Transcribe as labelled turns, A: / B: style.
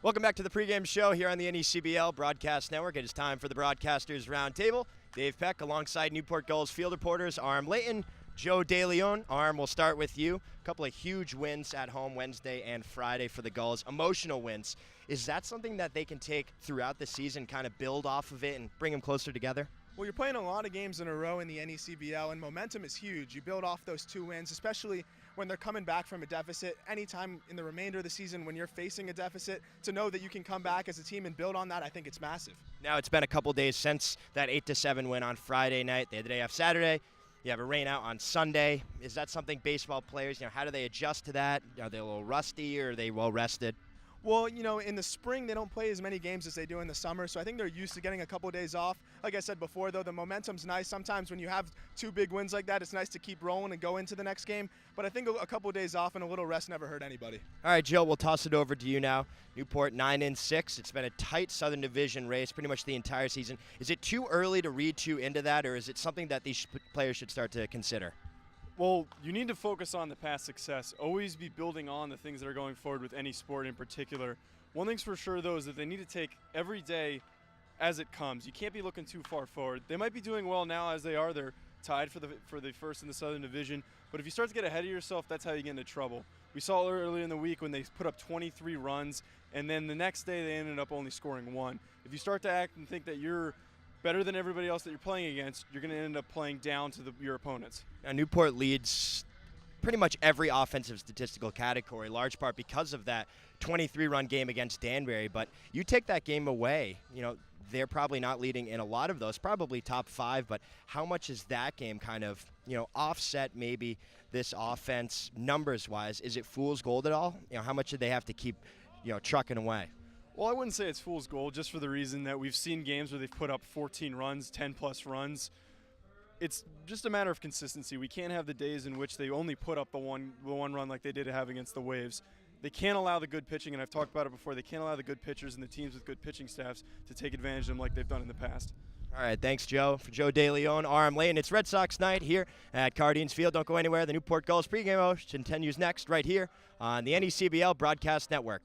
A: Welcome back to the pregame show here on the NECBL Broadcast Network. It is time for the Broadcasters Roundtable. Dave Peck alongside Newport Gulls field reporters Arm Layton, Joe DeLeon. Arm, we'll start with you. A couple of huge wins at home Wednesday and Friday for the Gulls, emotional wins. Is that something that they can take throughout the season, kind of build off of it and bring them closer together?
B: Well, you're playing a lot of games in a row in the NECBL, and momentum is huge. You build off those 2 wins, especially when they're coming back from a deficit. Anytime in the remainder of the season when you're facing a deficit, to know that you can come back as a team and build on that, I think it's massive.
A: Now it's been a couple days since that 8-7 win on Friday night. They had the day off Saturday. You have a rain out on Sunday. Is that something baseball players, how do they adjust to that? Are they a little rusty or are they well rested?
B: Well, in the spring, they don't play as many games as they do in the summer, so I think they're used to getting a couple of days off. Like I said before, though, the momentum's nice. Sometimes when you have 2 big wins like that, it's nice to keep rolling and go into the next game. But I think a couple of days off and a little rest never hurt anybody.
A: All right, Joe, we'll toss it over to you now. Newport 9-6. It's been a tight Southern Division race pretty much the entire season. Is it too early to read too into that, or is it something that these players should start to consider?
C: Well, you need to focus on the past success. Always be building on the things that are going forward with any sport in particular. One thing's for sure, though, is that they need to take every day as it comes. You can't be looking too far forward. They might be doing well now as they are. They're tied for the first in the Southern Division. But if you start to get ahead of yourself, that's how you get into trouble. We saw earlier in the week when they put up 23 runs, and then the next day they ended up only scoring 1. If you start to act and think that you're better than everybody else that you're playing against, you're going to end up playing down to your opponents.
A: Now, Newport leads pretty much every offensive statistical category, large part because of that 23-run game against Danbury. But you take that game away, they're probably not leading in a lot of those, probably top 5. But how much is that game kind of, offset maybe this offense numbers-wise? Is it fool's gold at all? How much do they have to keep, trucking away?
C: Well, I wouldn't say it's fool's gold just for the reason that we've seen games where they've put up 14 runs, 10-plus runs. It's just a matter of consistency. We can't have the days in which they only put up the one run like they did have against the Waves. They can't allow the good pitching, and I've talked about it before, they can't allow the good pitchers and the teams with good pitching staffs to take advantage of them like they've done in the past. All
A: right, thanks, Joe. For Joe DeLeon, Arm Layton, it's Red Sox night here at Cardines Field. Don't go anywhere. The Newport Gulls pregame continues next right here on the NECBL Broadcast Network.